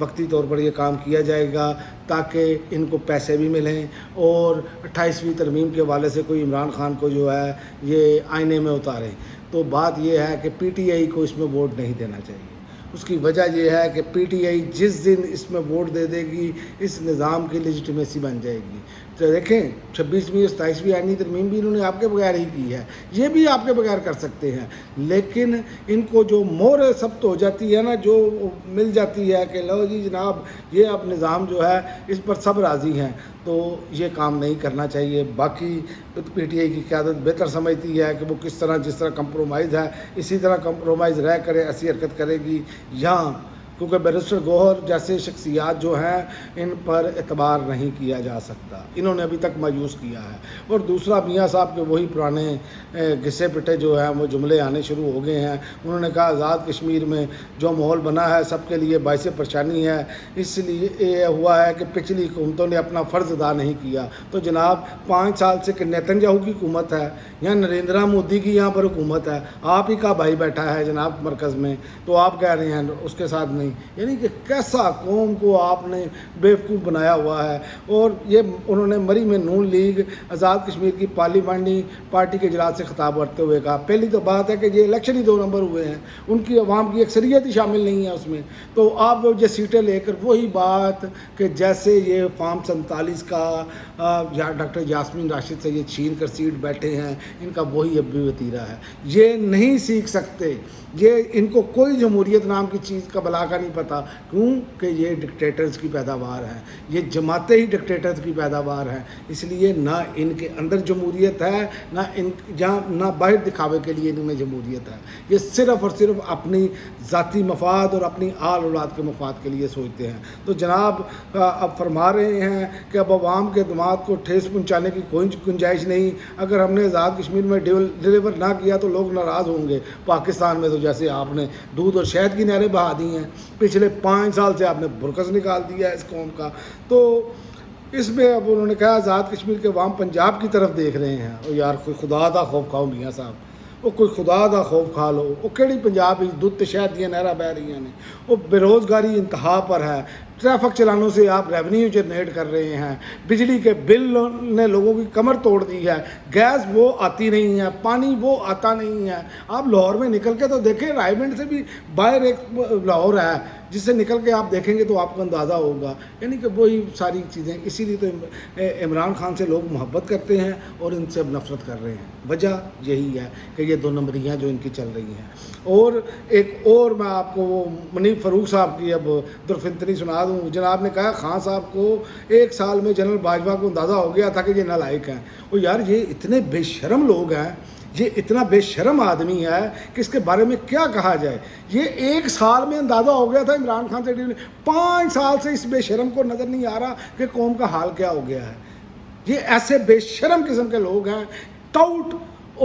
وقتی طور پر یہ کام کیا جائے گا تاکہ ان کو پیسے بھی ملیں اور 28ویں ترمیم کے حوالے سے کوئی عمران خان کو جو ہے یہ آئینے میں اتاریں۔ تو بات یہ ہے کہ پی ٹی آئی کو اس میں ووٹ نہیں دینا چاہیے۔ اس کی وجہ یہ ہے کہ پی ٹی آئی جس دن اس میں ووٹ دے دے گی اس نظام کی لیجٹمیسی بن جائے گی۔ تو دیکھیں 26ویں اور 27ویں آئینی ترمیم بھی انہوں نے آپ کے بغیر ہی کی ہے، یہ بھی آپ کے بغیر کر سکتے ہیں، لیکن ان کو جو مہر ثبت ہو جاتی ہے نا، جو مل جاتی ہے کہ لو جی جناب یہ اب نظام جو ہے اس پر سب راضی ہیں، تو یہ کام نہیں کرنا چاہیے۔ باقی پی ٹی آئی کی قیادت بہتر سمجھتی ہے کہ وہ کس طرح جس طرح کمپرومائز ہے اسی طرح کمپرومائز رہ کرے ایسی حرکت کرے گی، یہاں کیونکہ بیرسٹر گوہر جیسے شخصیات جو ہیں ان پر اعتبار نہیں کیا جا سکتا، انہوں نے ابھی تک مایوس کیا ہے۔ اور دوسرا میاں صاحب کے وہی پرانے گھسے پٹے جو ہیں وہ جملے آنے شروع ہو گئے ہیں۔ انہوں نے کہا آزاد کشمیر میں جو ماحول بنا ہے سب کے لیے باعث پریشانی ہے، اس لیے یہ ہوا ہے کہ پچھلی حکومتوں نے اپنا فرض ادا نہیں کیا۔ تو جناب 5 سال سے نیتن یاہو کی حکومت ہے یا نریندرا مودی کی یہاں پر حکومت ہے، آپ ہی کا بھائی بیٹھا ہے جناب مرکز میں، تو آپ کہہ رہے ہیں اس کے ساتھ نہیں، یعنی کہ کیسا قوم کو آپ نے بیوقوف بنایا ہوا ہے۔ اور یہ انہوں نے مری میں نون لیگ آزاد کشمیر کی پارلیمانی پارٹی کے اجلاس سے خطاب کرتے ہوئے کہا، پہلی تو بات ہے کہ یہ الیکشن ہی 2 نمبر ہوئے ہیں، ان کی عوام کی اکثریت ہی شامل نہیں ہے اس میں، تو آپ وہ جو سیٹیں لے کر وہی بات کہ جیسے یہ فارم 47 کا ڈاکٹر یاسمین راشد سے یہ چھین کر سیٹ بیٹھے ہیں، ان کا وہی اب بھی وتیرہ ہے۔ یہ نہیں سیکھ سکتے، یہ ان کو کوئی جمہوریت نام کی چیز کا بلا کا نہیں پتہ، کیوں کہ یہ ڈکٹیٹرز کی پیداوار ہے، یہ جماعتیں ہی ڈکٹیٹرز کی پیداوار ہیں، اس لیے نہ ان کے اندر جمہوریت ہے نہ باہر دکھاوے کے لیے ان میں جمہوریت ہے، یہ صرف اور صرف اپنی ذاتی مفاد اور اپنی آل اولاد کے مفاد کے لیے سوچتے ہیں۔ تو جناب اب فرما رہے ہیں کہ اب عوام کے دماغ کو ٹھیس پہنچانے کی کوئی گنجائش نہیں، اگر ہم نے آزاد کشمیر میں ڈیلیور نہ کیا تو لوگ ناراض ہوں گے۔ پاکستان میں تو جیسے آپ نے دودھ اور شہد کی نہریں بہا دی ہیں، پچھلے 5 سال سے آپ نے برکس نکال دیا ہے اس قوم کا، تو اس میں اب انہوں نے کہا آزاد کشمیر کے عوام پنجاب کی طرف دیکھ رہے ہیں۔ اور یار کوئی خدا دا خوف کھاؤ میاں صاحب، وہ کوئی خدا دا خوف کھا لو، وہ کہڑی پنجاب ہی دودھ شہد دیا نہریں بہ رہی ہیں، وہ بے روزگاری انتہا پر ہے، ٹریفک چلانوں سے آپ ریونیو جنریٹ کر رہے ہیں، بجلی کے بل نے لوگوں کی کمر توڑ دی ہے، گیس وہ آتی نہیں ہے، پانی وہ آتا نہیں ہے۔ آپ لاہور میں نکل کے تو دیکھیں، رائے گنج سے بھی باہر ایک لاہور ہے جس سے نکل کے آپ دیکھیں گے تو آپ کو اندازہ ہوگا، یعنی کہ وہی ساری چیزیں، اسی لیے تو عمران خان سے لوگ محبت کرتے ہیں اور ان سے اب نفرت کر رہے ہیں۔ وجہ یہی ہے کہ یہ 2 نمبریاں جو ان کی چل رہی ہیں۔ اور ایک اور میں آپ کو وہ منیب فاروق صاحب کی اب درفنتنی سنا دوں۔ جناب نے کہا خان صاحب کو 1 سال میں جنرل باجوہ کو اندازہ ہو گیا تھا کہ یہ نالائق ہیں۔ اور یار یہ اتنے بے شرم لوگ ہیں، یہ اتنا بے شرم آدمی ہے کہ اس کے بارے میں کیا کہا جائے۔ یہ 1 سال میں اندازہ ہو گیا تھا عمران خان سے، 5 سال سے اس بے شرم کو نظر نہیں آ رہا کہ قوم کا حال کیا ہو گیا ہے۔ یہ ایسے بے شرم قسم کے لوگ ہیں، ٹاؤٹ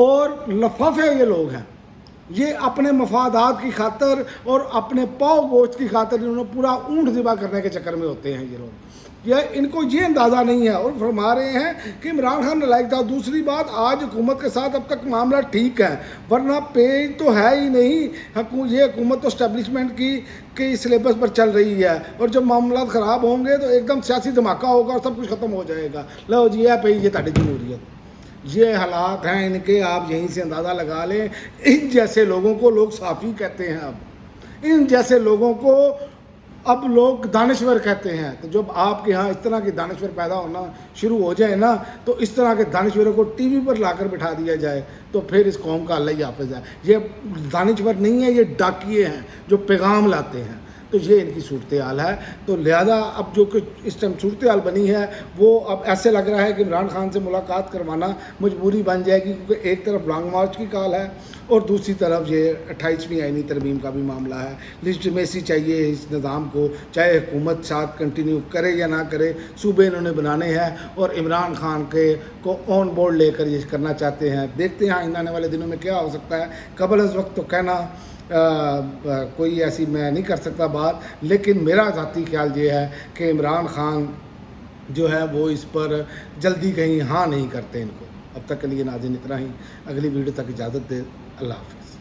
اور لفافے یہ لوگ ہیں، یہ اپنے مفادات کی خاطر اور اپنے پاؤ گوشت کی خاطر انہوں نے پورا اونٹ ذبح کرنے کے چکر میں ہوتے ہیں یہ لوگ، ان کو یہ اندازہ نہیں ہے۔ اور فرما رہے ہیں کہ عمران خان نالائق تھا۔ دوسری بات، آج حکومت کے ساتھ اب تک معاملہ ٹھیک ہے، ورنہ پیج تو ہے ہی نہیں، یہ حکومت تو اسٹیبلشمنٹ کی سلیبس پر چل رہی ہے، اور جب معاملات خراب ہوں گے تو ایک دم سیاسی دھماکہ ہوگا اور سب کچھ ختم ہو جائے گا۔ لو جی ہے پہ یہ تاڑی جمہوریت، یہ حالات ہیں ان کے، آپ یہیں سے اندازہ لگا لیں۔ ان جیسے لوگوں کو لوگ صافی کہتے ہیں، اب ان جیسے لوگوں کو اب لوگ دانشور کہتے ہیں۔ تو جب آپ کے ہاں اس طرح کے دانشور پیدا ہونا شروع ہو جائے نا، تو اس طرح کے دانشوروں کو ٹی وی پر لا کر بٹھا دیا جائے تو پھر اس قوم کا اللہ ہی حافظ ہے۔ یہ دانشور نہیں ہے، یہ ڈاکیے ہیں جو پیغام لاتے ہیں۔ تو یہ ان کی صورتحال ہے۔ تو لہذا اب جو کچھ اس ٹائم صورتحال بنی ہے وہ اب ایسے لگ رہا ہے کہ عمران خان سے ملاقات کروانا مجبوری بن جائے گی، کیونکہ ایک طرف لانگ مارچ کی کال ہے اور دوسری طرف یہ 28ویں آئینی ترمیم کا بھی معاملہ ہے۔ لیجٹمیسی چاہیے اس نظام کو، چاہے حکومت ساتھ کنٹینیو کرے یا نہ کرے، صوبے انہوں نے بنانے ہیں اور عمران خان کو آن بورڈ لے کر یہ کرنا چاہتے ہیں۔ دیکھتے ہیں آنے والے دنوں میں کیا ہو سکتا ہے۔ قبل از وقت تو کہنا کوئی ایسی میں نہیں کر سکتا بات، لیکن میرا ذاتی خیال یہ ہے کہ عمران خان جو ہے وہ اس پر جلدی کہیں ہاں نہیں کرتے ان کو۔ اب تک کے لیے ناظرین اتنا ہی، اگلی ویڈیو تک اجازت دے، اللہ حافظ۔